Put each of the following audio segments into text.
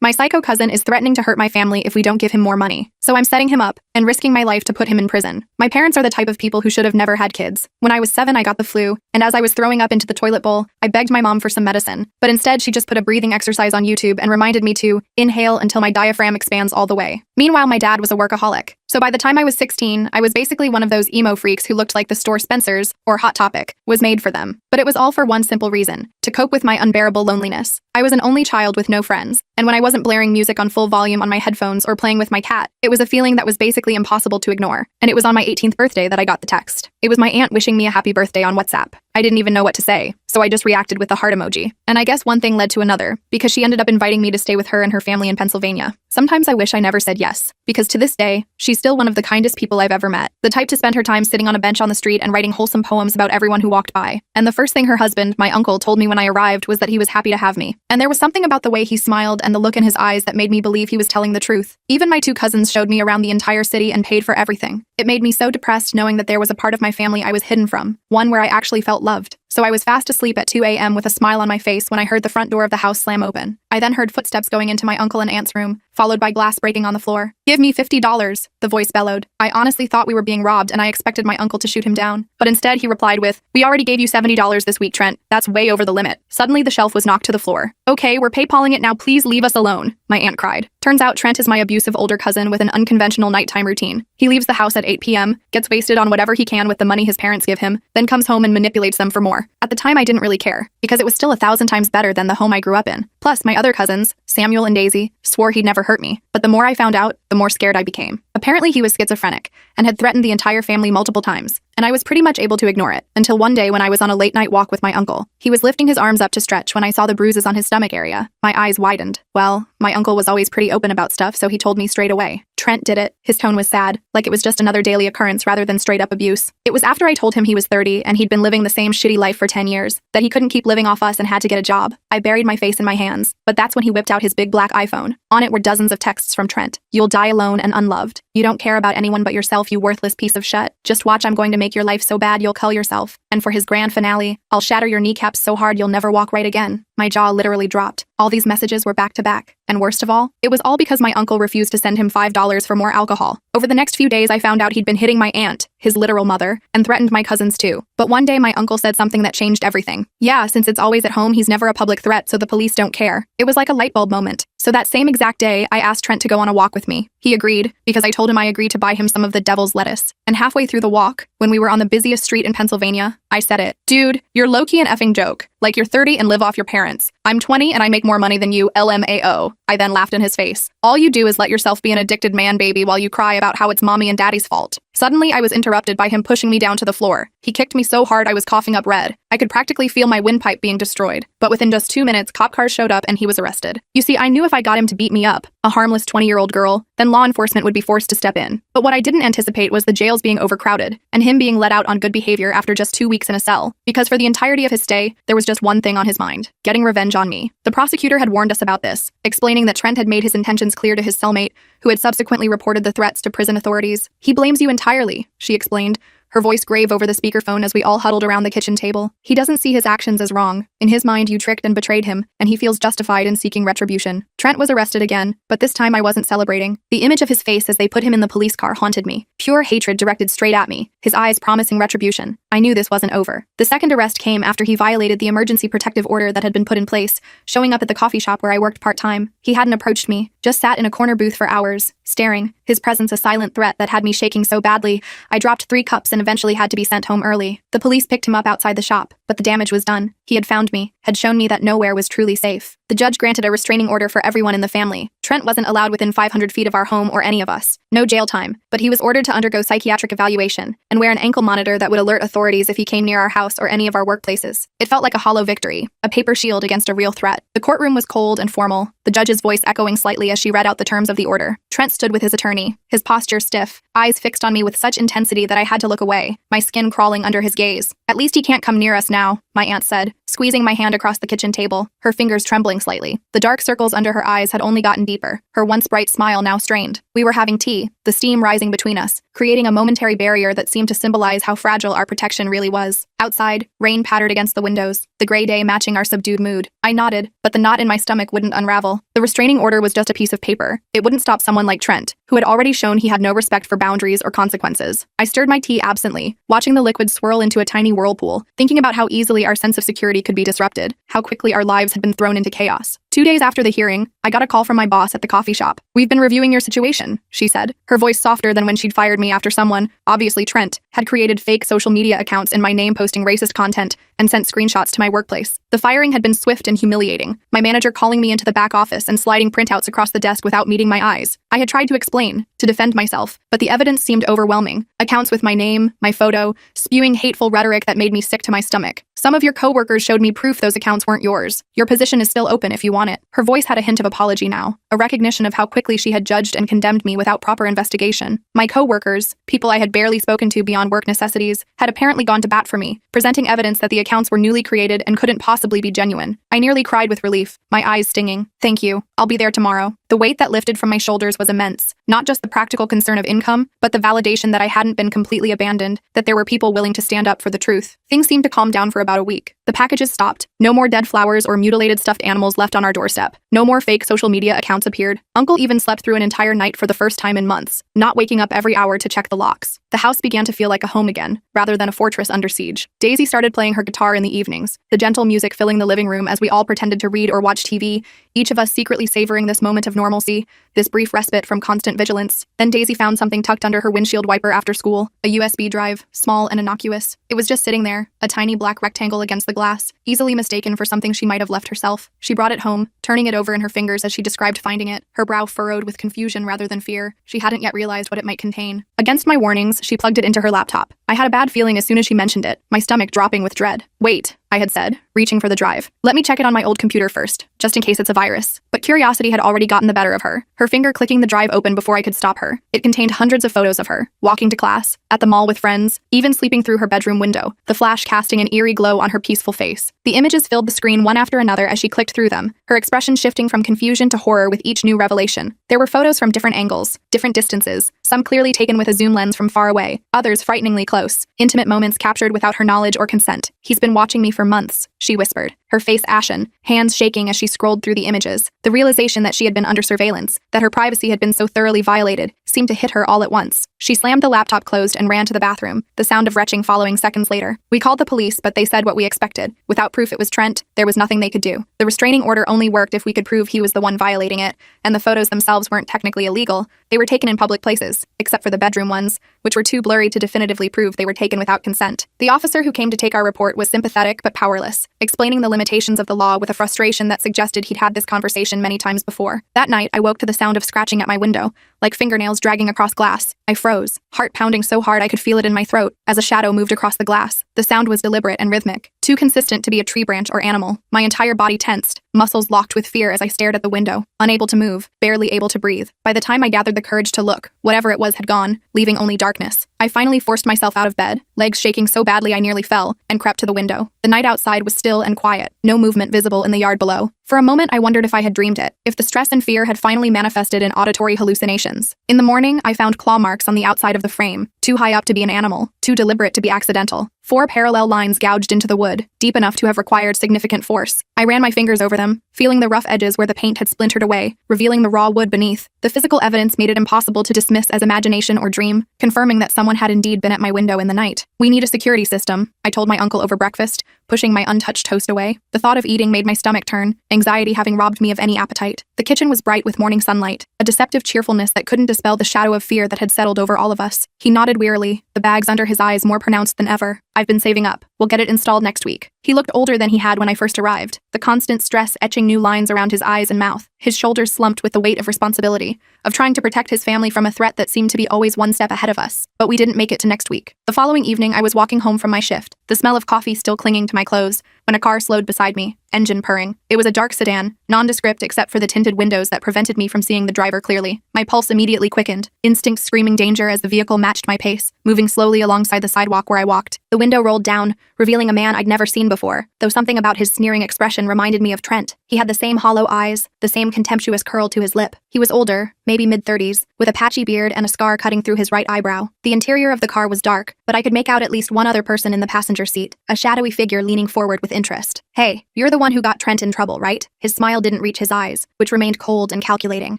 My psycho cousin is threatening to hurt my family if we don't give him more money. So I'm setting him up and risking my life to put him in prison. My parents are the type of people who should have never had kids. When I was 7, I got the flu, and as I was throwing up into the toilet bowl, I begged my mom for some medicine. But instead, she just put a breathing exercise on YouTube and reminded me to inhale until my diaphragm expands all the way. Meanwhile, my dad was a workaholic. So by the time I was 16, I was basically one of those emo freaks who looked like the store Spencer's, or Hot Topic, was made for them. But it was all for one simple reason: to cope with my unbearable loneliness. I was an only child with no friends, and when I wasn't blaring music on full volume on my headphones or playing with my cat, it was a feeling that was basically impossible to ignore. And it was on my 18th birthday that I got the text. It was my aunt wishing me a happy birthday on WhatsApp. I didn't even know what to say, so I just reacted with the heart emoji. And I guess one thing led to another, because she ended up inviting me to stay with her and her family in Pennsylvania. Sometimes I wish I never said yes, because to this day, she's still one of the kindest people I've ever met. The type to spend her time sitting on a bench on the street and writing wholesome poems about everyone who walked by. And the first thing her husband, my uncle, told me when I arrived was that he was happy to have me. And there was something about the way he smiled and the look in his eyes that made me believe he was telling the truth. Even my 2 cousins showed me around the entire city and paid for everything. It made me so depressed knowing that there was a part of my family I was hidden from, one where I actually felt loved. So I was fast asleep at 2 a.m. with a smile on my face when I heard the front door of the house slam open. I then heard footsteps going into my uncle and aunt's room, followed by glass breaking on the floor. "Give me $50, the voice bellowed. I honestly thought we were being robbed and I expected my uncle to shoot him down. But instead he replied with, "We already gave you $70 this week, Trent. That's way over the limit." Suddenly the shelf was knocked to the floor. "Okay, we're PayPaling it now, please leave us alone," my aunt cried. Turns out Trent is my abusive older cousin with an unconventional nighttime routine. He leaves the house at 8 p.m., gets wasted on whatever he can with the money his parents give him, then comes home and manipulates them for more. At the time I didn't really care, because it was still 1,000 times better than the home I grew up in. Plus, my other cousins, Samuel and Daisy, swore he'd never hurt me. But the more I found out, the more scared I became. Apparently he was schizophrenic, and had threatened the entire family multiple times, and I was pretty much able to ignore it, until one day when I was on a late-night walk with my uncle. He was lifting his arms up to stretch when I saw the bruises on his stomach area. My eyes widened. Well, my uncle was always pretty open about stuff, so he told me straight away. Trent did it. His tone was sad, like it was just another daily occurrence rather than straight-up abuse. It was after I told him he was 30 and he'd been living the same shitty life for 10 years, that he couldn't keep living off us and had to get a job. I buried my face in my hands, but that's when he whipped out his big black iPhone. On it were dozens of texts from Trent. "You'll die alone and unloved. You don't care about anyone but yourself, you worthless piece of shit. Just watch, I'm going to make your life so bad you'll kill yourself. And for his grand finale, I'll shatter your kneecaps so hard you'll never walk right again." My jaw literally dropped. All these messages were back to back. And worst of all, it was all because my uncle refused to send him $5 for more alcohol. Over the next few days, I found out he'd been hitting my aunt, his literal mother, and threatened my cousins too. But one day my uncle said something that changed everything. Yeah, since it's always at home, he's never a public threat, so the police don't care. It was like a light bulb moment. So that same exact day, I asked Trent to go on a walk with me. He agreed, because I told him I agreed to buy him some of the devil's lettuce. And halfway through the walk, when we were on the busiest street in Pennsylvania, I said it. "Dude, you're low-key an effing joke. Like you're 30 and live off your parents. I'm 20 and I make more money than you, LMAO. I then laughed in his face. "All you do is let yourself be an addicted man baby while you cry about how it's mommy and daddy's fault." Suddenly, I was interrupted by him pushing me down to the floor. He kicked me so hard I was coughing up red. I could practically feel my windpipe being destroyed. But within just 2 minutes, cop cars showed up and he was arrested. You see, I knew if I got him to beat me up, a harmless 20-year-old girl, then law enforcement would be forced to step in. But what I didn't anticipate was the jails being overcrowded, and him being let out on good behavior after just 2 weeks in a cell. Because for the entirety of his stay, there was just one thing on his mind: getting revenge on me. The prosecutor had warned us about this, explaining that Trent had made his intentions clear to his cellmate, who had subsequently reported the threats to prison authorities. "He blames you entirely," she explained, her voice grave over the speakerphone as we all huddled around the kitchen table. "He doesn't see his actions as wrong. In his mind, you tricked and betrayed him, and he feels justified in seeking retribution." Trent was arrested again, but this time I wasn't celebrating. The image of his face as they put him in the police car haunted me. Pure hatred directed straight at me, his eyes promising retribution. I knew this wasn't over. The second arrest came after he violated the emergency protective order that had been put in place, showing up at the coffee shop where I worked part-time. He hadn't approached me, just sat in a corner booth for hours, staring, his presence a silent threat that had me shaking so badly, I dropped 3 cups and eventually had to be sent home early. The police picked him up outside the shop, but the damage was done. He had found me, had shown me that nowhere was truly safe. The judge granted a restraining order for everyone in the family. Trent wasn't allowed within 500 feet of our home or any of us. No jail time, but he was ordered to undergo psychiatric evaluation and wear an ankle monitor that would alert authorities if he came near our house or any of our workplaces. It felt like a hollow victory, a paper shield against a real threat. The courtroom was cold and formal, the judge's voice echoing slightly as she read out the terms of the order. Trent stood with his attorney, his posture stiff, eyes fixed on me with such intensity that I had to look away, my skin crawling under his gaze. "At least he can't come near us now," my aunt said, squeezing my hand across the kitchen table, her fingers trembling slightly. The dark circles under her eyes had only gotten deeper, her once bright smile now strained. We were having tea, the steam rising between us, creating a momentary barrier that seemed to symbolize how fragile our protection really was. Outside, rain pattered against the windows, the gray day matching our subdued mood. I nodded, but the knot in my stomach wouldn't unravel. The restraining order was just a piece of paper. It wouldn't stop someone like Trent, who had already shown he had no respect for boundaries or consequences. I stirred my tea absently, watching the liquid swirl into a tiny whirlpool, thinking about how easily our sense of security could be disrupted, how quickly our lives had been thrown into chaos. 2 days after the hearing, I got a call from my boss at the coffee shop. "We've been reviewing your situation," she said, her voice softer than when she'd fired me after someone, obviously Trent, had created fake social media accounts in my name posting racist content and sent screenshots to my workplace. The firing had been swift and humiliating, my manager calling me into the back office and sliding printouts across the desk without meeting my eyes. I had tried to explain, to defend myself, but the evidence seemed overwhelming. Accounts with my name, my photo, spewing hateful rhetoric that made me sick to my stomach. "Some of your coworkers showed me proof those accounts weren't yours. Your position is still open if you want it." Her voice had a hint of apology now, a recognition of how quickly she had judged and condemned me without proper investigation. My coworkers, people I had barely spoken to beyond work necessities, had apparently gone to bat for me, presenting evidence that the accounts were newly created and couldn't possibly be genuine. I nearly cried with relief, my eyes stinging. "Thank you. I'll be there tomorrow." The weight that lifted from my shoulders was immense, not just the practical concern of income, but the validation that I hadn't been completely abandoned, that there were people willing to stand up for the truth. Things seemed to calm down for about a week. The packages stopped. No more dead flowers or mutilated stuffed animals left on our doorstep. No more fake social media accounts appeared. Uncle even slept through an entire night for the first time in months, not waking up every hour to check the locks. The house began to feel like a home again, rather than a fortress under siege. Daisy started playing her guitar in the evenings, the gentle music filling the living room as we all pretended to read or watch TV, each of us secretly savoring this moment of normalcy, this brief respite from constant vigilance. Then Daisy found something tucked under her windshield wiper after school, a USB drive, small and innocuous. It was just sitting there, a tiny black rectangle against the glass, easily mistaken for something she might have left herself. She brought it home, turning it over in her fingers as she described finding it, her brow furrowed with confusion rather than fear. She hadn't yet realized what it might contain. Against my warnings, she plugged it into her laptop. I had a bad feeling as soon as she mentioned it, my stomach dropping with dread. "Wait," I had said, reaching for the drive. "Let me check it on my old computer first, just in case it's a virus." But curiosity had already gotten the better of her, her finger clicking the drive open before I could stop her. It contained hundreds of photos of her, walking to class, at the mall with friends, even sleeping through her bedroom window, the flash casting an eerie glow on her peaceful face. The images filled the screen one after another as she clicked through them, her expression shifting from confusion to horror with each new revelation. There were photos from different angles, different distances, some clearly taken with a zoom lens from far away, others frighteningly close, intimate moments captured without her knowledge or consent. "He's been watching me for months," she whispered, her face ashen, hands shaking as she scrolled through the images. The realization that she had been under surveillance, that her privacy had been so thoroughly violated, seemed to hit her all at once. She slammed the laptop closed and ran to the bathroom, the sound of retching following seconds later. We called the police, but they said what we expected. Without proof it was Trent, there was nothing they could do. The restraining order only worked if we could prove he was the one violating it, and the photos themselves weren't technically illegal. They were taken in public places, except for the bedroom ones, which were too blurry to definitively prove they were taken without consent. The officer who came to take our report was sympathetic but powerless, explaining the limitations of the law with a frustration that suggested he'd had this conversation many times before. That night, I woke to the sound of scratching at my window, like fingernails dragging across glass. I froze, heart pounding so hard I could feel it in my throat, as a shadow moved across the glass. The sound was deliberate and rhythmic, too consistent to be a tree branch or animal. My entire body tensed, muscles locked with fear as I stared at the window, unable to move, barely able to breathe. By the time I gathered the courage to look, whatever it was had gone, leaving only darkness. I finally forced myself out of bed, legs shaking so badly I nearly fell, and crept to the window. The night outside was still and quiet, no movement visible in the yard below. For a moment, I wondered if I had dreamed it, if the stress and fear had finally manifested in auditory hallucinations. In the morning, I found claw marks on the outside of the frame, too high up to be an animal, too deliberate to be accidental. 4 parallel lines gouged into the wood, deep enough to have required significant force. I ran my fingers over them, feeling the rough edges where the paint had splintered away, revealing the raw wood beneath. The physical evidence made it impossible to dismiss as imagination or dream, confirming that someone had indeed been at my window in the night. "We need a security system," I told my uncle over breakfast, pushing my untouched toast away. The thought of eating made my stomach turn, anxiety having robbed me of any appetite. The kitchen was bright with morning sunlight, a deceptive cheerfulness that couldn't dispel the shadow of fear that had settled over all of us. He nodded wearily, the bags under his eyes more pronounced than ever. "I've been saving up. We'll get it installed next week." He looked older than he had when I first arrived, the constant stress etching new lines around his eyes and mouth. His shoulders slumped with the weight of responsibility, of trying to protect his family from a threat that seemed to be always one step ahead of us. But we didn't make it to next week. The following evening, I was walking home from my shift, the smell of coffee still clinging to my clothes, when a car slowed beside me. engine purring. It was a dark sedan, nondescript except for the tinted windows that prevented me from seeing the driver clearly. My pulse immediately quickened, instinct screaming danger as the vehicle matched my pace, moving slowly alongside the sidewalk where I walked. The window rolled down, revealing a man I'd never seen before, though something about his sneering expression reminded me of Trent. He had the same hollow eyes, the same contemptuous curl to his lip. He was older, maybe mid-30s, with a patchy beard and a scar cutting through his right eyebrow. The interior of the car was dark, but I could make out at least one other person in the passenger seat, a shadowy figure leaning forward with interest. "Hey, you're the one who got Trent in trouble, right?" His smile didn't reach his eyes, which remained cold and calculating.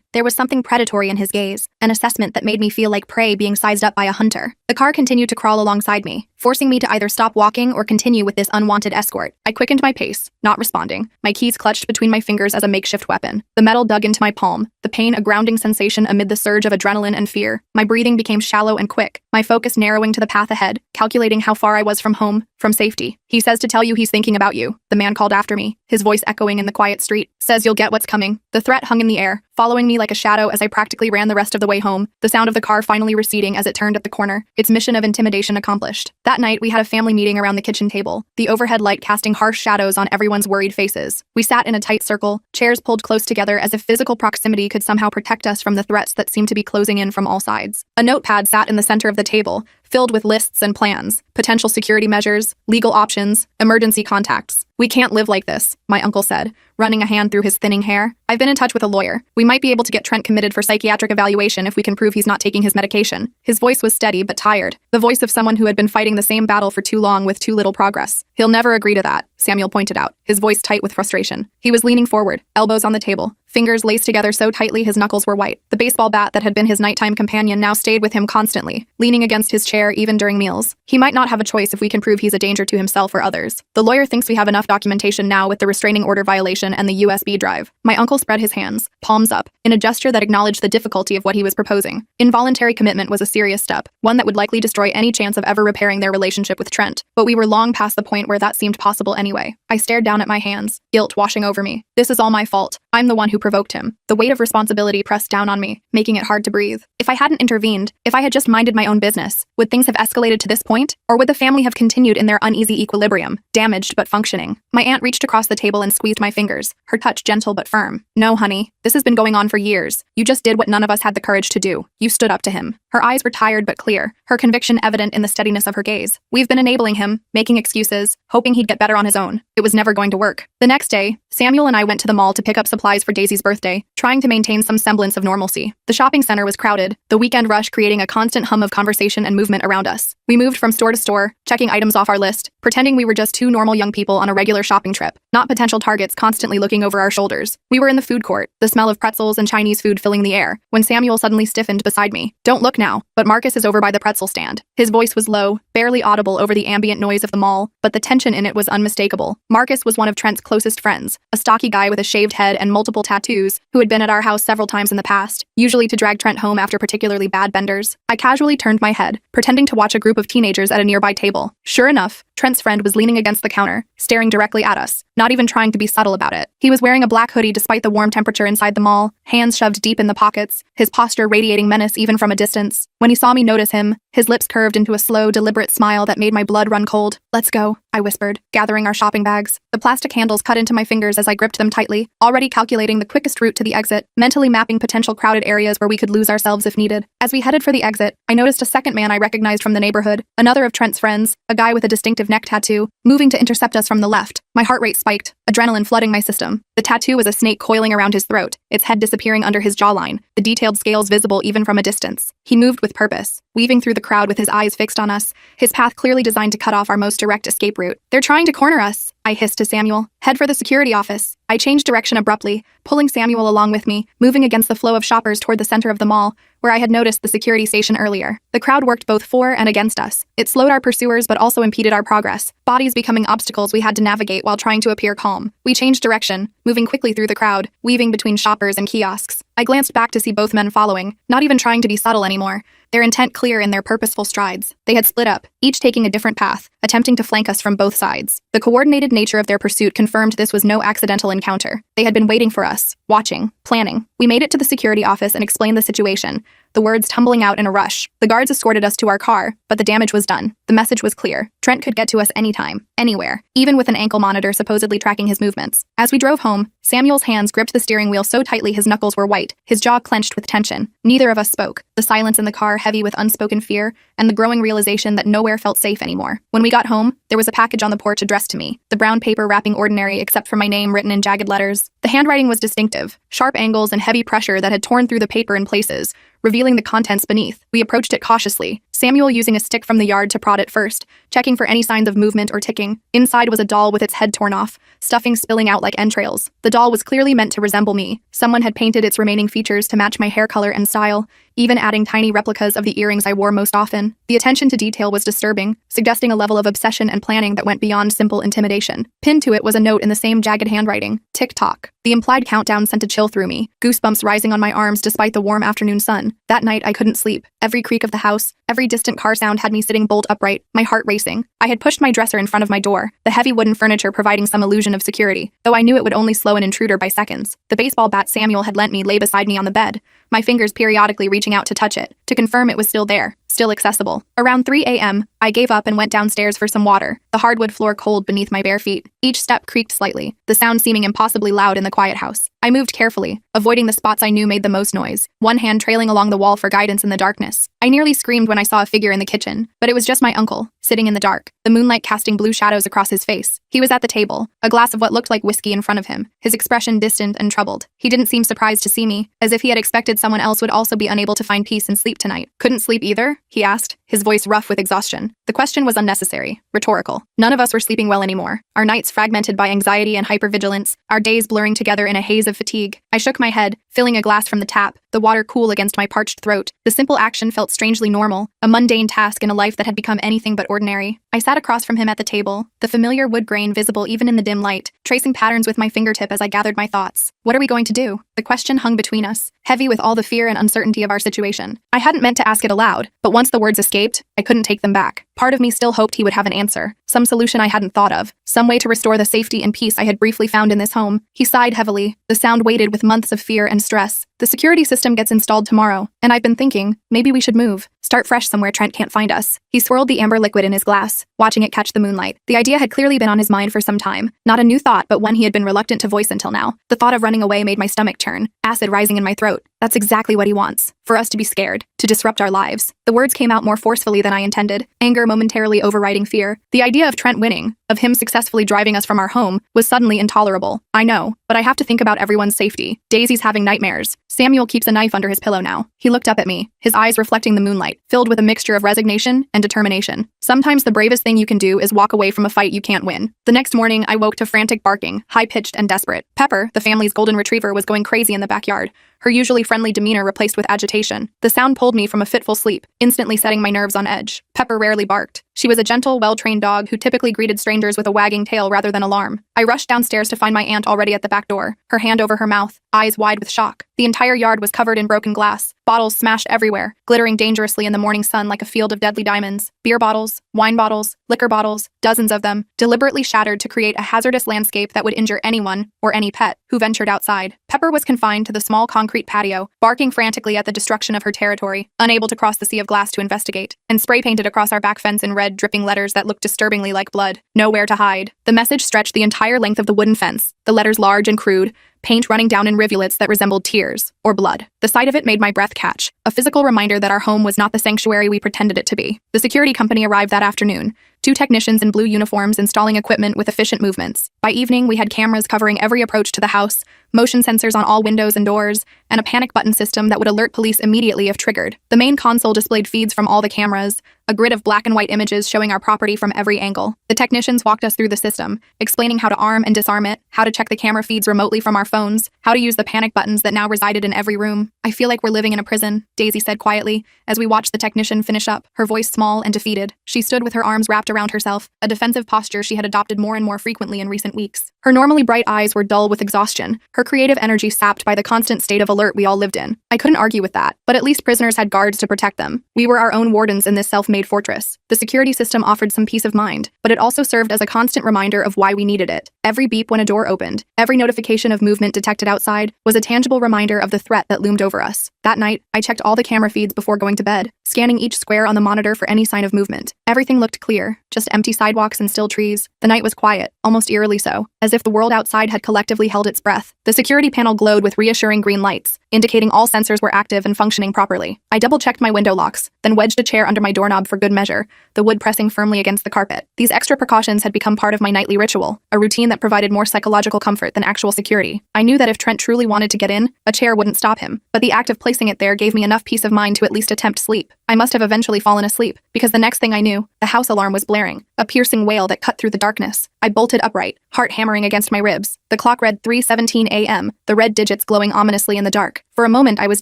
There was something predatory in his gaze, an assessment that made me feel like prey being sized up by a hunter. The car continued to crawl alongside me, forcing me to either stop walking or continue with this unwanted escort. I quickened my pace, not responding, my keys clutched between my fingers as a makeshift weapon. The metal dug into my palm, the pain a grounding sensation amid the surge of adrenaline and fear. My breathing became shallow and quick, my focus narrowing to the path ahead, calculating how far I was from home, from safety. "He says to tell you he's thinking about you," the man called after me, his voice echoing in the quiet street. "Says you'll get what's coming." The threat hung in the air, following me like a shadow as I practically ran the rest of the way home, the sound of the car finally receding as it turned at the corner, its mission of intimidation accomplished. That night, we had a family meeting around the kitchen table, the overhead light casting harsh shadows on everyone's worried faces. We sat in a tight circle, chairs pulled close together as if physical proximity could somehow protect us from the threats that seemed to be closing in from all sides. A notepad sat in the center of the table, filled with lists and plans, potential security measures, legal options, emergency contacts. "We can't live like this," my uncle said, running a hand through his thinning hair. "I've been in touch with a lawyer. We might be able to get Trent committed for psychiatric evaluation if we can prove he's not taking his medication." His voice was steady but tired, the voice of someone who had been fighting the same battle for too long with too little progress. "He'll never agree to that," Samuel pointed out, his voice tight with frustration. He was leaning forward, elbows on the table, fingers laced together so tightly his knuckles were white. The baseball bat that had been his nighttime companion now stayed with him constantly, leaning against his chair even during meals. "He might not have a choice if we can prove he's a danger to himself or others. The lawyer thinks we have enough documentation now with the restraining order violation and the USB drive." My uncle spread his hands, palms up, in a gesture that acknowledged the difficulty of what he was proposing. Involuntary commitment was a serious step, one that would likely destroy any chance of ever repairing their relationship with Trent, but we were long past the point where that seemed possible anyway. I stared down at my hands, guilt washing over me. This is all my fault. I'm the one who provoked him. The weight of responsibility pressed down on me, making it hard to breathe. If I hadn't intervened, if I had just minded my own business, would things have escalated to this point? Or would the family have continued in their uneasy equilibrium, damaged but functioning? My aunt reached across the table and squeezed my fingers, her touch gentle but firm. "No, honey. This has been going on for years. You just did what none of us had the courage to do. You stood up to him." Her eyes were tired but clear, her conviction evident in the steadiness of her gaze. "We've been enabling him, making excuses, hoping he'd get better on his own. It was never going to work." The next day, Samuel and I went to the mall to pick up supplies for Daisy's birthday, trying to maintain some semblance of normalcy. The shopping center was crowded, the weekend rush creating a constant hum of conversation and movement around us. We moved from store to store, checking items off our list, pretending we were just two normal young people on a regular shopping trip, not potential targets constantly looking over our shoulders. We were in the food court, the smell of pretzels and Chinese food filling the air, when Samuel suddenly stiffened beside me. "Don't look now, but Marcus is over by the pretzel stand." His voice was low, barely audible over the ambient noise of the mall, but the tension in it was unmistakable. Marcus was one of Trent's closest friends, a stocky guy with a shaved head and multiple tattoos, who had been at our house several times in the past, usually to drag Trent home after particularly bad benders. I casually turned my head, pretending to watch a group of teenagers at a nearby table. Sure enough, Trent's friend was leaning against the counter, staring directly at us, not even trying to be subtle about it. He was wearing a black hoodie despite the warm temperature inside the mall, hands shoved deep in the pockets, his posture radiating menace even from a distance. When he saw me notice him, his lips curved into a slow, deliberate smile that made my blood run cold. "Let's go," I whispered, gathering our shopping bags. The plastic handles cut into my fingers as I gripped them tightly, already calculating the quickest route to the exit, mentally mapping potential crowded areas where we could lose ourselves if needed. As we headed for the exit, I noticed a second man I recognized from the neighborhood, another of Trent's friends, a guy with a distinctive neck tattoo, moving to intercept us from the left. My heart rate spiked, adrenaline flooding my system. The tattoo was a snake coiling around his throat, its head disappearing under his jawline, the detailed scales visible even from a distance. He moved with purpose, weaving through the crowd with his eyes fixed on us, his path clearly designed to cut off our most direct escape route. "They're trying to corner us," I hissed to Samuel. "Head for the security office." I changed direction abruptly, pulling Samuel along with me, moving against the flow of shoppers toward the center of the mall, where I had noticed the security station earlier. The crowd worked both for and against us. It slowed our pursuers but also impeded our progress, bodies becoming obstacles we had to navigate while trying to appear calm. We changed direction, moving quickly through the crowd, weaving between shoppers and kiosks. I glanced back to see both men following, not even trying to be subtle anymore, their intent clear in their purposeful strides. They had split up, each taking a different path, attempting to flank us from both sides. The coordinated nature of their pursuit confirmed this was no accidental encounter. They had been waiting for us, watching, planning. We made it to the security office and explained the situation, the words tumbling out in a rush. The guards escorted us to our car, but the damage was done. The message was clear. Trent could get to us anytime, anywhere, even with an ankle monitor supposedly tracking his movements. As we drove home, Samuel's hands gripped the steering wheel so tightly his knuckles were white, his jaw clenched with tension. Neither of us spoke, the silence in the car heavy with unspoken fear and the growing realization that nowhere felt safe anymore. When we got home, there was a package on the porch addressed to me, the brown paper wrapping ordinary except for my name written in jagged letters. The handwriting was distinctive, sharp angles and heavy pressure that had torn through the paper in places, revealing the contents beneath. We approached it cautiously, Samuel using a stick from the yard to prod it first, checking for any signs of movement or ticking. Inside was a doll with its head torn off, stuffing spilling out like entrails. The doll was clearly meant to resemble me. Someone had painted its remaining features to match my hair color and style, even adding tiny replicas of the earrings I wore most often. The attention to detail was disturbing, suggesting a level of obsession and planning that went beyond simple intimidation. Pinned to it was a note in the same jagged handwriting, "Tick-tock." The implied countdown sent a chill through me, goosebumps rising on my arms despite the warm afternoon sun. That night I couldn't sleep. Every creak of the house, every distant car sound had me sitting bolt upright, my heart racing. I had pushed my dresser in front of my door, the heavy wooden furniture providing some illusion of security, though I knew it would only slow an intruder by seconds. The baseball bat Samuel had lent me lay beside me on the bed, my fingers periodically reaching out to touch it, to confirm it was still there, still accessible. Around 3 a.m., I gave up and went downstairs for some water, the hardwood floor cold beneath my bare feet. Each step creaked slightly, the sound seeming impossibly loud in the quiet house. I moved carefully, avoiding the spots I knew made the most noise, one hand trailing along the wall for guidance in the darkness. I nearly screamed when I saw a figure in the kitchen, but it was just my uncle, sitting in the dark, the moonlight casting blue shadows across his face. He was at the table, a glass of what looked like whiskey in front of him, his expression distant and troubled. He didn't seem surprised to see me, as if he had expected someone else would also be unable to find peace and sleep tonight. "Couldn't sleep either?" he asked, his voice rough with exhaustion. The question was unnecessary, rhetorical. None of us were sleeping well anymore, our nights fragmented by anxiety and hypervigilance, our days blurring together in a haze of fatigue. I shook my head, filling a glass from the tap, the water cool against my parched throat. The simple action felt strangely normal, a mundane task in a life that had become anything but ordinary. I sat across from him at the table, the familiar wood grain visible even in the dim light, tracing patterns with my fingertip as I gathered my thoughts. What are we going to do? The question hung between us, heavy with all the fear and uncertainty of our situation. I hadn't meant to ask it aloud, but once the words escaped, I couldn't take them back. Part of me still hoped he would have an answer, some solution I hadn't thought of, some way to restore the safety and peace I had briefly found in this home. He sighed heavily, the sound weighted with months of fear and stress. "The security system gets installed tomorrow, and I've been thinking, maybe we should move. Start fresh somewhere Trent can't find us." He swirled the amber liquid in his glass, watching it catch the moonlight. The idea had clearly been on his mind for some time. Not a new thought, but one he had been reluctant to voice until now. The thought of running away made my stomach churn, acid rising in my throat. That's exactly what he wants. For us to be scared, to disrupt our lives. The words came out more forcefully than I intended, anger momentarily overriding fear. The idea of Trent winning, of him successfully driving us from our home, was suddenly intolerable. I know, but I have to think about everyone's safety. Daisy's having nightmares. Samuel keeps a knife under his pillow now. He looked up at me, his eyes reflecting the moonlight, filled with a mixture of resignation and determination. Sometimes the bravest thing you can do is walk away from a fight you can't win. The next morning, I woke to frantic barking, high-pitched and desperate. Pepper, the family's golden retriever, was going crazy in the backyard, her usually friendly demeanor replaced with agitation. The sound pulled me from a fitful sleep, instantly setting my nerves on edge. Pepper rarely barked. She was a gentle, well-trained dog who typically greeted strangers with a wagging tail rather than alarm. I rushed downstairs to find my aunt already at the back door, her hand over her mouth, eyes wide with shock. The entire yard was covered in broken glass, bottles smashed everywhere, glittering dangerously in the morning sun like a field of deadly diamonds. Beer bottles, wine bottles, liquor bottles, dozens of them, deliberately shattered to create a hazardous landscape that would injure anyone, or any pet, who ventured outside. Pepper was confined to the small concrete patio, barking frantically at the destruction of her territory, unable to cross the sea of glass to investigate, and spray-painted across our back fence in red, dripping letters that looked disturbingly like blood. Nowhere to hide. The message stretched the entire length of the wooden fence, the letters large and crude, paint running down in rivulets that resembled tears, or blood. The sight of it made my breath catch, a physical reminder that our home was not the sanctuary we pretended it to be. The security company arrived that afternoon, 2 technicians in blue uniforms installing equipment with efficient movements. By evening, we had cameras covering every approach to the house, motion sensors on all windows and doors, and a panic button system that would alert police immediately if triggered. The main console displayed feeds from all the cameras, a grid of black and white images showing our property from every angle. The technicians walked us through the system, explaining how to arm and disarm it, how to check the camera feeds remotely from our phones, how to use the panic buttons that now resided in every room. "I feel like we're living in a prison," Daisy said quietly, as we watched the technician finish up, her voice small and defeated. She stood with her arms wrapped around herself, a defensive posture she had adopted more and more frequently in recent weeks. Her normally bright eyes were dull with exhaustion, her creative energy sapped by the constant state of alert we all lived in. I couldn't argue with that, but at least prisoners had guards to protect them. We were our own wardens in this self-made fortress. The security system offered some peace of mind, but it also served as a constant reminder of why we needed it. Every beep when a door opened, every notification of movement detected outside, was a tangible reminder of the threat that loomed over us. That night, I checked all the camera feeds before going to bed, scanning each square on the monitor for any sign of movement. Everything looked clear, just empty sidewalks and still trees. The night was quiet, almost eerily so, as if the world outside had collectively held its breath. The security panel glowed with reassuring green lights, indicating all sensors were active and functioning properly. I double-checked my window locks, then wedged a chair under my doorknob for good measure, the wood pressing firmly against the carpet. These extra precautions had become part of my nightly ritual, a routine that provided more psychological comfort than actual security. I knew that if Trent truly wanted to get in, a chair wouldn't stop him, but the act of placing it there gave me enough peace of mind to at least attempt sleep. I must have eventually fallen asleep, because the next thing I knew, the house alarm was blaring, a piercing wail that cut through the darkness. I bolted upright, heart hammering against my ribs. The clock read 3:17 a.m., the red digits glowing ominously in the dark. For a moment, I was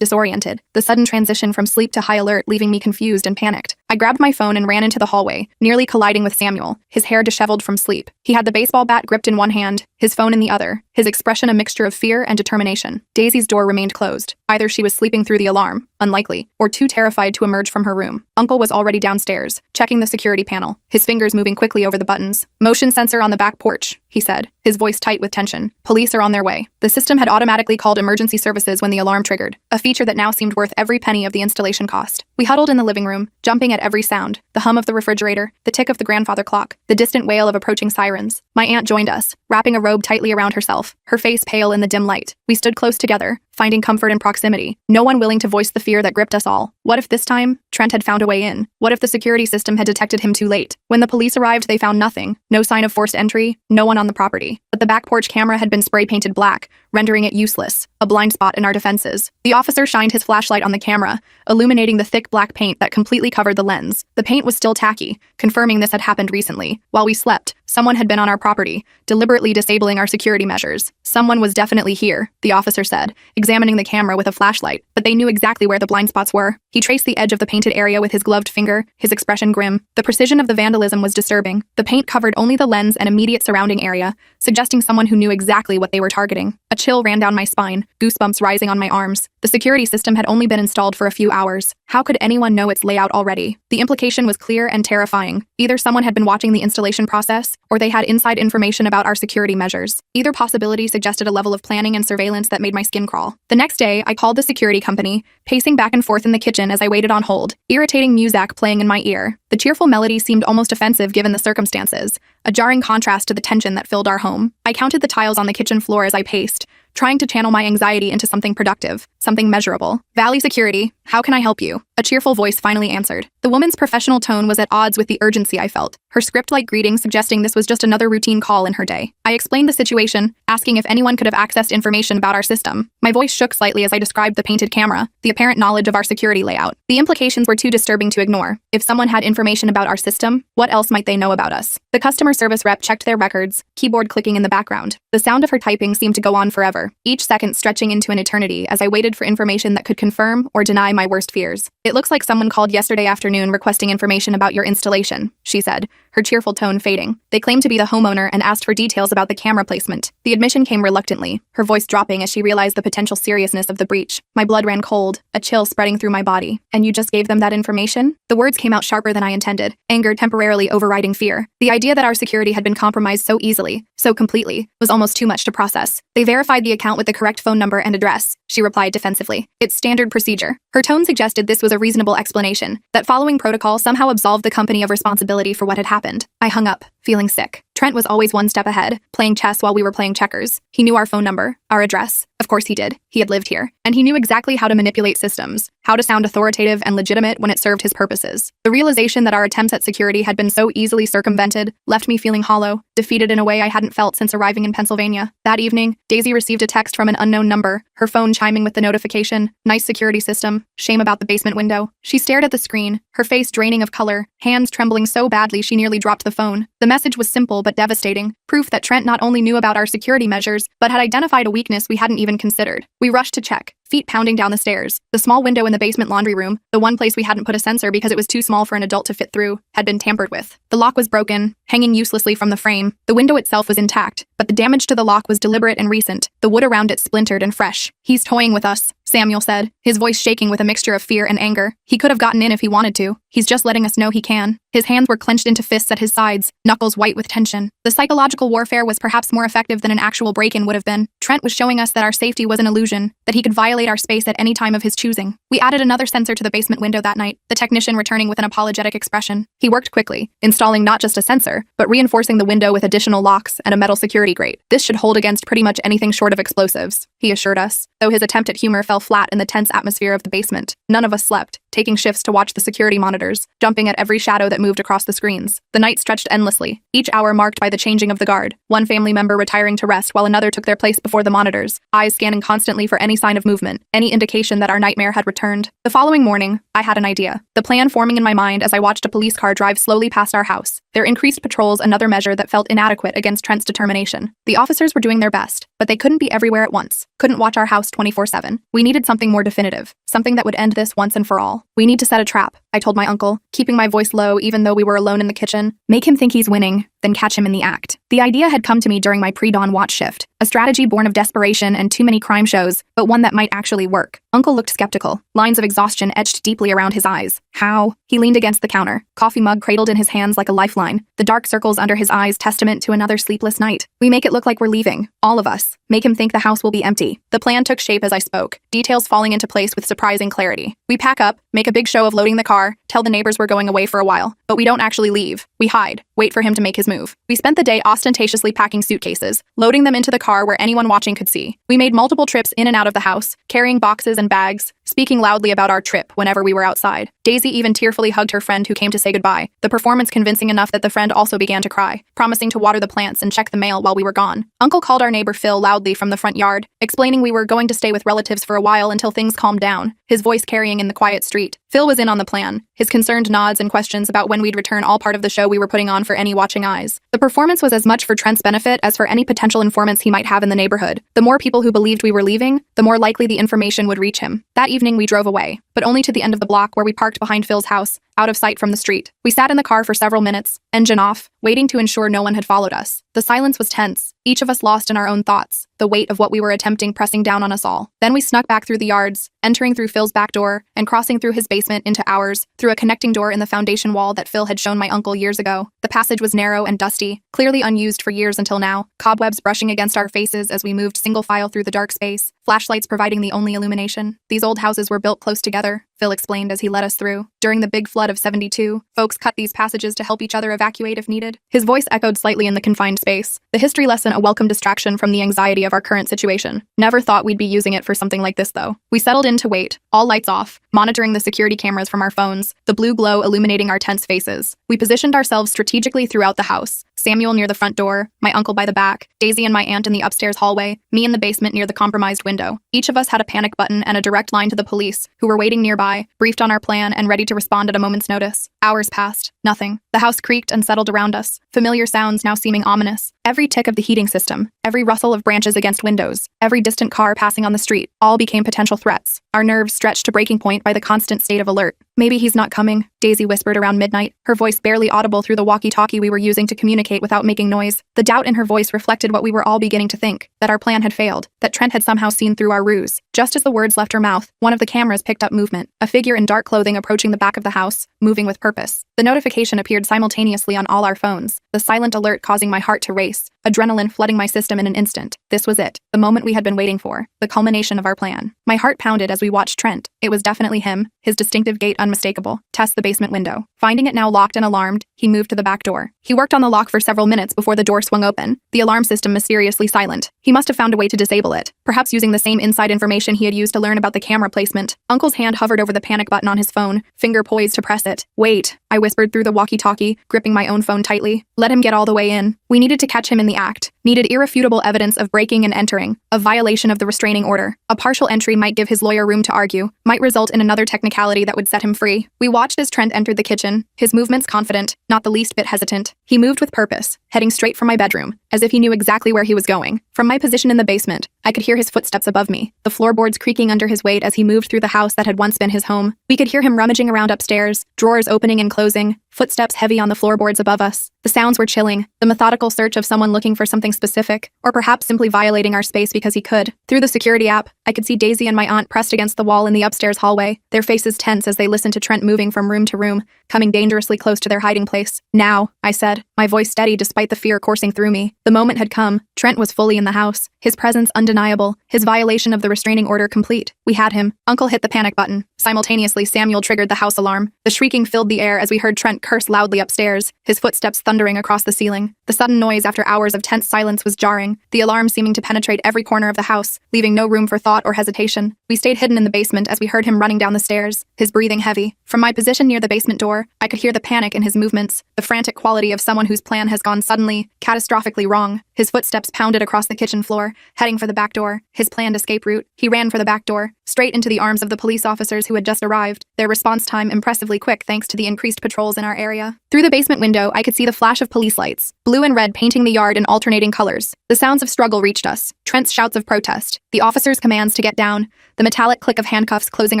disoriented, the sudden transition from sleep to high alert leaving me confused and panicked. I grabbed my phone and ran into the hallway, nearly colliding with Samuel, his hair disheveled from sleep. He had the baseball bat gripped in one hand, his phone in the other, his expression a mixture of fear and determination. Daisy's door remained closed. Either she was sleeping through the alarm, unlikely, or too terrified to emerge from her room. Uncle was already downstairs, checking the security panel, his fingers moving quickly over the buttons. "Motion sensor on the back porch," he said, his voice tight with tension. "Police are on their way." The system had automatically called emergency services when the alarm triggered, a feature that now seemed worth every penny of the installation cost. We huddled in the living room, jumping at every sound, the hum of the refrigerator, the tick of the grandfather clock, the distant wail of approaching sirens. My aunt joined us, wrapping a robe tightly around herself, her face pale in the dim light. We stood close together, finding comfort in proximity, no one willing to voice the fear that gripped us all. What if this time, Trent had found a way in? What if the security system had detected him too late? When the police arrived, they found nothing. No sign of forced entry, no one on the property. But the back porch camera had been spray-painted black, rendering it useless, a blind spot in our defenses. The officer shined his flashlight on the camera, illuminating the thick black paint that completely covered the lens. The paint was still tacky, confirming this had happened recently. While we slept, someone had been on our property, deliberately disabling our security measures. Someone was definitely here, the officer said, examining the camera with a flashlight, but they knew exactly where the blind spots were. He traced the edge of the painted area with his gloved finger, his expression grim. The precision of the vandalism was disturbing. The paint covered only the lens and immediate surrounding area, suggesting someone who knew exactly what they were targeting. A chill ran down my spine, goosebumps rising on my arms. The security system had only been installed for a few hours. How could anyone know its layout already? The implication was clear and terrifying. Either someone had been watching the installation process, or they had inside information about our security measures. Either possibility suggested a level of planning and surveillance that made my skin crawl. The next day, I called the security company, pacing back and forth in the kitchen as I waited on hold, irritating music playing in my ear. The cheerful melody seemed almost offensive given the circumstances, a jarring contrast to the tension that filled our home. I counted the tiles on the kitchen floor as I paced, trying to channel my anxiety into something productive, something measurable. "Valley Security, how can I help you?" A cheerful voice finally answered. The woman's professional tone was at odds with the urgency I felt, her script-like greeting suggesting this was just another routine call in her day. I explained the situation, asking if anyone could have accessed information about our system. My voice shook slightly as I described the painted camera, the apparent knowledge of our security layout. The implications were too disturbing to ignore. If someone had information about our system, what else might they know about us? The customer service rep checked their records, keyboard clicking in the background. The sound of her typing seemed to go on forever, each second stretching into an eternity as I waited for information that could confirm or deny my worst fears. "It looks like someone called yesterday afternoon requesting information about your installation," she said, her cheerful tone fading. "They claimed to be the homeowner and asked for details about the camera placement." The admission came reluctantly, her voice dropping as she realized the potential seriousness of the breach. My blood ran cold, a chill spreading through my body. "And you just gave them that information?" The words came out sharper than I intended, anger temporarily overriding fear. The idea that our security had been compromised so easily, so completely, was almost too much to process. "They verified the account with the correct phone number and address," she replied defensively. "It's standard procedure." Her tone suggested this was a reasonable explanation, that following protocol somehow absolved the company of responsibility for what had happened. I hung up, feeling sick. Trent was always one step ahead, playing chess while we were playing checkers. He knew our phone number, our address. Of course he did. He had lived here. And he knew exactly how to manipulate systems, how to sound authoritative and legitimate when it served his purposes. The realization that our attempts at security had been so easily circumvented left me feeling hollow, defeated in a way I hadn't felt since arriving in Pennsylvania. That evening, Daisy received a text from an unknown number, her phone chiming with the notification, "Nice security system, shame about the basement window." She stared at the screen, her face draining of color, hands trembling so badly she nearly dropped the phone. The message was simple but devastating. proof that Trent not only knew about our security measures, but had identified a weakness we hadn't even considered. We rushed to check, feet pounding down the stairs. The small window in the basement laundry room, the one place we hadn't put a sensor because it was too small for an adult to fit through, had been tampered with. The lock was broken, hanging uselessly from the frame. The window itself was intact, but the damage to the lock was deliberate and recent, the wood around it splintered and fresh. "He's toying with us," Samuel said, his voice shaking with a mixture of fear and anger. "He could have gotten in if he wanted to. He's just letting us know he can." His hands were clenched into fists at his sides, knuckles white with tension. The psychological warfare was perhaps more effective than an actual break-in would have been. Trent was showing us that our safety was an illusion, that he could violate our space at any time of his choosing. We added another sensor to the basement window that night, the technician returning with an apologetic expression. He worked quickly, installing not just a sensor, but reinforcing the window with additional locks and a metal security grate. "This should hold against pretty much anything short of explosives," he assured us, though his attempt at humor fell flat in the tense atmosphere of the basement. None of us slept, taking shifts to watch the security monitors, jumping at every shadow that moved across the screens. The night stretched endlessly, each hour marked by the changing of the guard, one family member retiring to rest while another took their place before the monitors, eyes scanning constantly for any sign of movement, any indication that our nightmare had returned. The following morning, I had an idea, the plan forming in my mind as I watched a police car drive slowly past our house. Their increased patrols another measure that felt inadequate against Trent's determination. The officers were doing their best, but they couldn't be everywhere at once, couldn't watch our house 24/7. We needed something more definitive, something that would end this once and for all. "We need to set a trap," I told my uncle, keeping my voice low even though we were alone in the kitchen. "Make him think he's winning, then catch him in the act." The idea had come to me during my pre-dawn watch shift, a strategy born of desperation and too many crime shows, but one that might actually work. Uncle looked skeptical, lines of exhaustion etched deeply around his eyes. "How?" He leaned against the counter, coffee mug cradled in his hands like a lifeline, the dark circles under his eyes testament to another sleepless night. "We make it look like we're leaving, all of us. Make him think the house will be empty." The plan took shape as I spoke, details falling into place with surprising clarity. "We pack up, make a big show of loading the car, tell the neighbors we're going away for a while, but we don't actually leave. We hide, wait for him to make his move." We spent the day ostentatiously packing suitcases, loading them into the car where anyone watching could see. We made multiple trips in and out of the house, carrying boxes and bags, speaking loudly about our trip whenever we were outside. Daisy even tearfully hugged her friend who came to say goodbye, the performance convincing enough that the friend also began to cry, promising to water the plants and check the mail while we were gone. Uncle called our neighbor Phil loudly from the front yard, explaining we were going to stay with relatives for a while until things calmed down, his voice carrying in the quiet street. Phil was in on the plan, his concerned nods and questions about when we'd return all part of the show we were putting on for any watching eyes. The performance was as much for Trent's benefit as for any potential informants he might have in the neighborhood. The more people who believed we were leaving, the more likely the information would reach him. That evening we drove away, but only to the end of the block where we parked behind Phil's house, out of sight from the street. We sat in the car for several minutes, engine off, waiting to ensure no one had followed us. The silence was tense, each of us lost in our own thoughts, the weight of what we were attempting pressing down on us all. Then we snuck back through the yards, entering through Phil's back door and crossing through his basement into ours, through a connecting door in the foundation wall that Phil had shown my uncle years ago. The passage was narrow and dusty, clearly unused for years until now, cobwebs brushing against our faces as we moved single file through the dark space, flashlights providing the only illumination. "These old houses were built close together," Phil explained as he led us through. "During the big flood of '72, folks cut these passages to help each other evacuate if needed." His voice echoed slightly in the confined space, the history lesson a welcome distraction from the anxiety of our current situation. Never thought we'd be using it for something like this, though. We settled in to wait, all lights off, monitoring the security cameras from our phones, the blue glow illuminating our tense faces. We positioned ourselves strategically throughout the house, Samuel near the front door, my uncle by the back, Daisy and my aunt in the upstairs hallway, me in the basement near the compromised window. Each of us had a panic button and a direct line to the police, who were waiting nearby, briefed on our plan and ready to respond at a moment's notice. Hours passed. Nothing. The house creaked and settled around us, familiar sounds now seeming ominous. Every tick of the heating system, every rustle of branches against windows, every distant car passing on the street, all became potential threats. Our nerves stretched to breaking point by the constant state of alert. "Maybe he's not coming," Daisy whispered around midnight, her voice barely audible through the walkie-talkie we were using to communicate without making noise. The doubt in her voice reflected what we were all beginning to think, that our plan had failed, that Trent had somehow seen through our ruse. Just as the words left her mouth, one of the cameras picked up movement, a figure in dark clothing approaching the back of the house, moving with purpose. The notification appeared simultaneously on all our phones, the silent alert causing my heart to race, adrenaline flooding my system in an instant. This was it, the moment we had been waiting for, the culmination of our plan. My heart pounded as we watched Trent. It was definitely him, his distinctive gait unmistakable. Test the basement window. Finding it now locked and alarmed, he moved to the back door. He worked on the lock for several minutes before the door swung open, the alarm system mysteriously silent. He must have found a way to disable it, perhaps using the same inside information he had used to learn about the camera placement. Uncle's hand hovered over the panic button on his phone, finger poised to press it. "Wait," I whispered through the walkie-talkie, gripping my own phone tightly. "Let him get all the way in." We needed to catch him in the act, needed irrefutable evidence of breaking and entering, of violation of the restraining order. A partial entry might give his lawyer room to argue, might result in another technicality that would set him free. We watched as Trent entered the kitchen, his movements confident, not the least bit hesitant. He moved with purpose, heading straight for my bedroom, as if he knew exactly where he was going. From my position in the basement, I could hear his footsteps above me, the floorboards creaking under his weight as he moved through the house that had once been his home. We could hear him rummaging around upstairs, drawers opening and closing, footsteps heavy on the floorboards above us. The sounds were chilling, the methodical search of someone looking for something specific, or perhaps simply violating our space because he could. Through the security app, I could see Daisy and my aunt pressed against the wall in the upstairs hallway, their faces tense as they listened to Trent moving from room to room, coming dangerously close to their hiding place. "Now," I said, my voice steady despite the fear coursing through me. The moment had come. Trent was fully in the house, his presence undeniable, his violation of the restraining order complete. We had him. Uncle hit the panic button. Simultaneously, Samuel triggered the house alarm. The shrieking filled the air as we heard Trent curse loudly upstairs, his footsteps thundering across the ceiling. The sudden noise after hours of tense silence was jarring, the alarm seeming to penetrate every corner of the house, leaving no room for thought or hesitation. We stayed hidden in the basement as we heard him running down the stairs, his breathing heavy. From my position near the basement door, I could hear the panic in his movements, the frantic quality of someone whose plan has gone suddenly, catastrophically wrong. His footsteps pounded across the kitchen floor, heading for the back door, his planned escape route. He ran for the back door, straight into the arms of the police officers who had just arrived, their response time impressively quick thanks to the increased patrols in our area. Through the basement window, I could see the flash of police lights, blue and red painting the yard in alternating colors. The sounds of struggle reached us, Trent's shouts of protest, the officers' commands to get down, the metallic click of handcuffs closing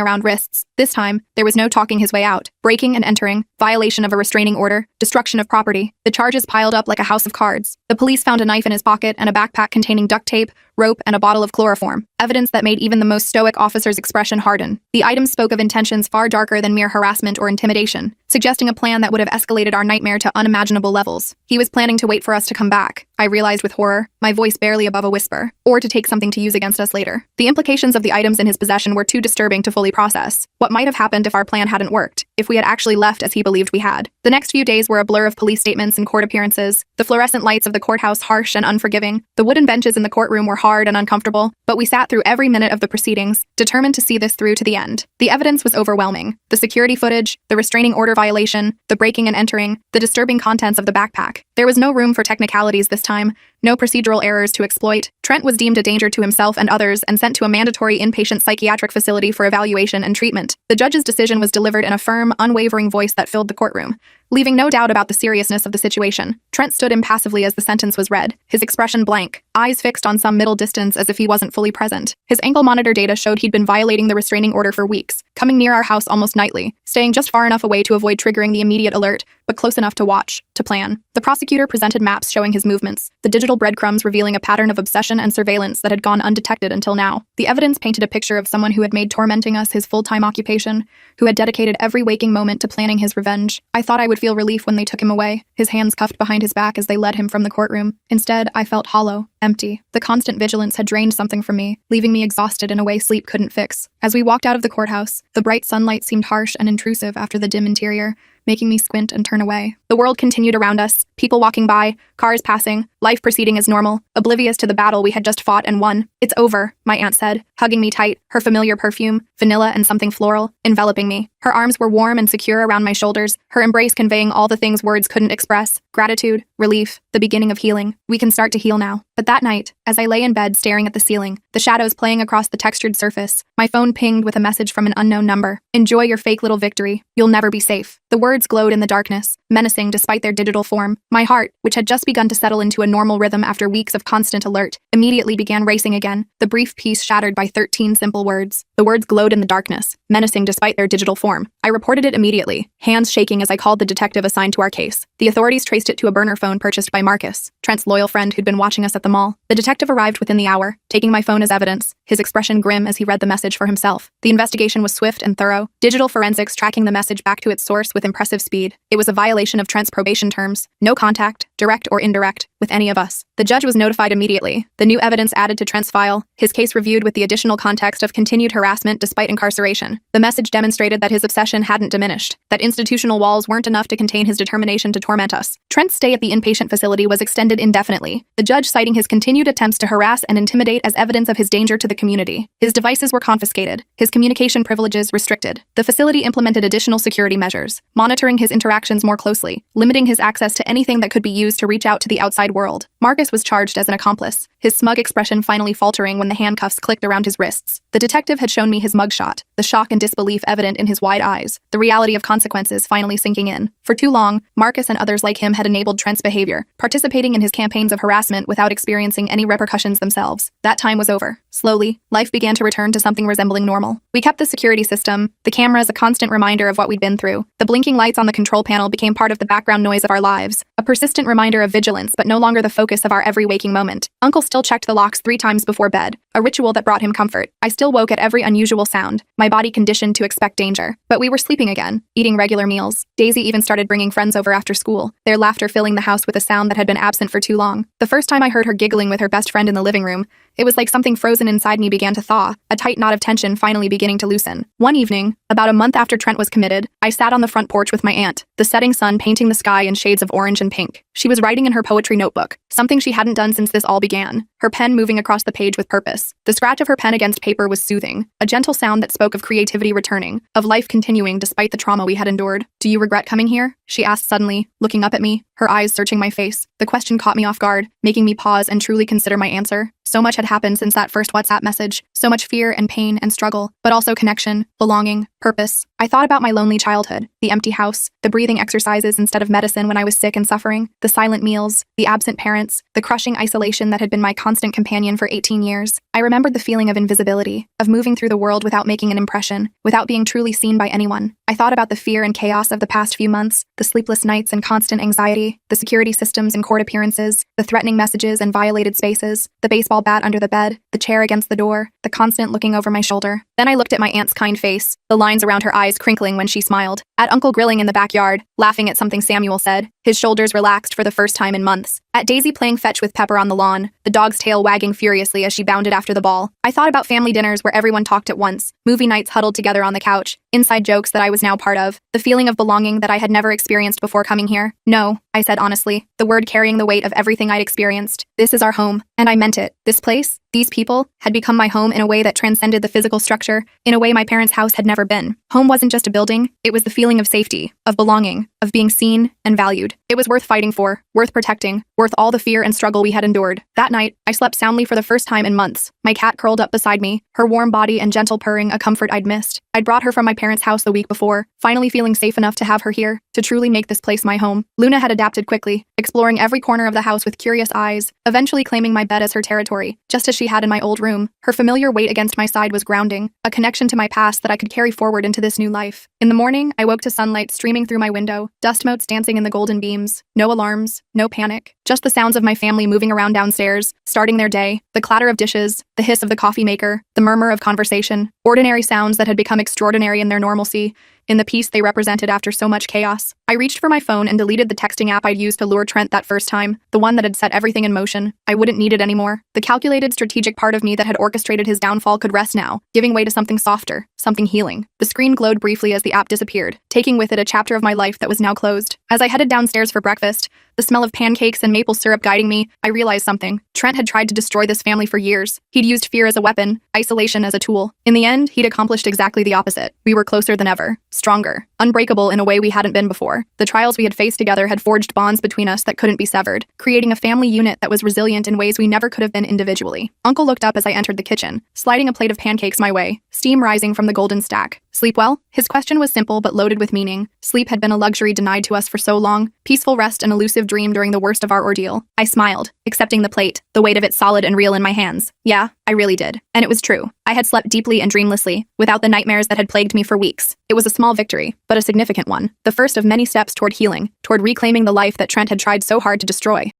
around wrists. This time, there was no talking his way out. Breaking and entering, violation of a restraining order, destruction of property. The charges piled up like a house of cards. The police found a knife in his pocket and a backpack containing duct tape, rope, and a bottle of chloroform, evidence that made even the most stoic officer's expression harden. The items spoke of intentions far darker than mere harassment or intimidation, suggesting a plan that would have escalated our nightmare to unimaginable levels. He was planning to wait for us to come back, I realized with horror, my voice barely above a whisper, or to take something to use against us later. The implications of the items in his possession were too disturbing to fully process. What might have happened if our plan hadn't worked, if we had actually left as he believed we had? The next few days were a blur of police statements and court appearances, the fluorescent lights of the courthouse harsh and unforgiving. The wooden benches in the courtroom were hard and uncomfortable, but we sat through every minute of the proceedings, determined to see this through to the end. The evidence was overwhelming. The security footage, the restraining order violation, the breaking and entering, the disturbing contents of the backpack. There was no room for technicalities this time, no procedural errors to exploit. Trent was deemed a danger to himself and others and sent to a mandatory inpatient psychiatric facility for evaluation and treatment. The judge's decision was delivered in a firm, unwavering voice that filled the courtroom, leaving no doubt about the seriousness of the situation. Trent stood impassively as the sentence was read, his expression blank, eyes fixed on some middle distance as if he wasn't fully present. His ankle monitor data showed he'd been violating the restraining order for weeks, coming near our house almost nightly, staying just far enough away to avoid triggering the immediate alert, but close enough to watch, to plan. The prosecutor presented maps showing his movements, the digital breadcrumbs revealing a pattern of obsession and surveillance that had gone undetected until now. The evidence painted a picture of someone who had made tormenting us his full-time occupation, who had dedicated every waking moment to planning his revenge. I thought I would feel relief when they took him away, his hands cuffed behind his back as they led him from the courtroom. Instead, I felt hollow, empty. The constant vigilance had drained something from me, leaving me exhausted in a way sleep couldn't fix. As we walked out of the courthouse, the bright sunlight seemed harsh and intrusive after the dim interior, making me squint and turn away. The world continued around us, people walking by, cars passing, life proceeding as normal, oblivious to the battle we had just fought and won. "It's over," my aunt said, hugging me tight, her familiar perfume, vanilla and something floral, enveloping me. Her arms were warm and secure around my shoulders, her embrace conveying all the things words couldn't express: gratitude, relief, the beginning of healing. We can start to heal now. But that night, as I lay in bed staring at the ceiling, the shadows playing across the textured surface, my phone pinged with a message from an unknown number. "Enjoy your fake little victory. You'll never be safe." The words glowed in the darkness, menacing despite their digital form. My heart, which had just begun to settle into a normal rhythm after weeks of constant alert, immediately began racing again, the brief peace shattered by 13 simple words. The words glowed in the darkness, menacing despite their digital form. I reported it immediately, hands shaking as I called the detective assigned to our case. The authorities traced it to a burner phone purchased by Marcus, Trent's loyal friend who'd been watching us at the mall. The detective arrived within the hour, taking my phone as evidence, his expression grim as he read the message for himself. The investigation was swift and thorough, digital forensics tracking the message back to its source with impressive speed. It was a violation of Trent's probation terms, no contact, direct or indirect, with any of us. The judge was notified immediately, the new evidence added to Trent's file, his case reviewed with the additional context of continued harassment despite incarceration. The message demonstrated that his obsession hadn't diminished, that institutional walls weren't enough to contain his determination to torment us. Trent's stay at the inpatient facility was extended indefinitely, the judge citing his continued attempts to harass and intimidate as evidence of his danger to the community. His devices were confiscated, his communication privileges restricted. The facility implemented additional security measures, monitoring his interactions more closely, limiting his access to anything that could be used to reach out to the outside outside world. Marcus was charged as an accomplice, his smug expression finally faltering when the handcuffs clicked around his wrists. The detective had shown me his mugshot, the shock and disbelief evident in his wide eyes, the reality of consequences finally sinking in. For too long, Marcus and others like him had enabled Trent's behavior, participating in his campaigns of harassment without experiencing any repercussions themselves. That time was over. Slowly, life began to return to something resembling normal. We kept the security system, the cameras a constant reminder of what we'd been through. The blinking lights on the control panel became part of the background noise of our lives, a persistent reminder of vigilance but no longer the focus of our every waking moment. Uncle still checked the locks 3 times before bed, a ritual that brought him comfort. I still woke at every unusual sound, my body conditioned to expect danger. But we were sleeping again, eating regular meals. Daisy even started bringing friends over after school, their laughter filling the house with a sound that had been absent for too long. The first time I heard her giggling with her best friend in the living room, it was like something frozen inside me began to thaw, a tight knot of tension finally beginning to loosen. One evening, about a month after Trent was committed, I sat on the front porch with my aunt, the setting sun painting the sky in shades of orange and pink. She was writing in her poetry notebook, something she hadn't done since this all began, her pen moving across the page with purpose. The scratch of her pen against paper was soothing, a gentle sound that spoke of creativity returning, of life continuing despite the trauma we had endured. "Do you regret coming here?" she asked suddenly, looking up at me, her eyes searching my face. The question caught me off guard, making me pause and truly consider my answer. So much had happened since that first WhatsApp message, so much fear and pain and struggle, but also connection, belonging, purpose. I thought about my lonely childhood, the empty house, the breathing exercises instead of medicine when I was sick and suffering, the silent meals, the absent parents, the crushing isolation that had been my constant companion for 18 years. I remembered the feeling of invisibility, of moving through the world without making an impression, without being truly seen by anyone. I thought about the fear and chaos of the past few months, the sleepless nights and constant anxiety, the security systems and court appearances, the threatening messages and violated spaces, the baseball bat under the bed, the chair against the door, the constant looking over my shoulder. Then I looked at my aunt's kind face, the lines around her eyes crinkling when she smiled, at Uncle grilling in the backyard, laughing at something Samuel said, his shoulders relaxed for the first time in months, at Daisy playing fetch with Pepper on the lawn, the dog's tail wagging furiously as she bounded after the ball. I thought about family dinners where everyone talked at once, movie nights huddled together on the couch, inside jokes that I was now part of, the feeling of belonging that I had never experienced before coming here. "No," I said honestly, the word carrying the weight of everything I'd experienced. "This is our home." And I meant it. This place, these people, had become my home in a way that transcended the physical structure, in a way my parents' house had never been. Home wasn't just a building, it was the feeling of safety, of belonging, of being seen and valued. It was worth fighting for, worth protecting, worth all the fear and struggle we had endured. That night, I slept soundly for the first time in months, my cat curled up beside me, her warm body and gentle purring a comfort I'd missed. I'd brought her from my parents' house the week before, finally feeling safe enough to have her here, to truly make this place my home. Luna had adapted quickly, exploring every corner of the house with curious eyes, eventually claiming my bed as her territory, just as she had in my old room. Her familiar weight against my side was grounding, a connection to my past that I could carry forward into this new life. In the morning, I woke to sunlight streaming through my window, dust motes dancing in the golden beams, no alarms, no panic, just the sounds of my family moving around downstairs, starting their day, the clatter of dishes, the hiss of the coffee maker, the murmur of conversation, ordinary sounds that had become extraordinary in their normalcy, in the peace they represented after so much chaos. I reached for my phone and deleted the texting app I'd used to lure Trent that first time, the one that had set everything in motion. I wouldn't need it anymore. The calculated, strategic part of me that had orchestrated his downfall could rest now, giving way to something softer, something healing. The screen glowed briefly as the app disappeared, taking with it a chapter of my life that was now closed. As I headed downstairs for breakfast, the smell of pancakes and maple syrup guiding me, I realized something. Trent had tried to destroy this family for years. He'd used fear as a weapon, isolation as a tool. In the end, he'd accomplished exactly the opposite. We were closer than ever, stronger, unbreakable in a way we hadn't been before. The trials we had faced together had forged bonds between us that couldn't be severed, creating a family unit that was resilient in ways we never could have been individually. Uncle looked up as I entered the kitchen, sliding a plate of pancakes my way, steam rising from the golden stack. "Sleep well?" His question was simple but loaded with meaning. Sleep had been a luxury denied to us for so long, peaceful rest an elusive dream during the worst of our ordeal. I smiled, accepting the plate, the weight of it solid and real in my hands. Yeah, I really did. And it was true. I had slept deeply and dreamlessly, without the nightmares that had plagued me for weeks. It was a small victory, but a significant one. The first of many steps toward healing, toward reclaiming the life that Trent had tried so hard to destroy.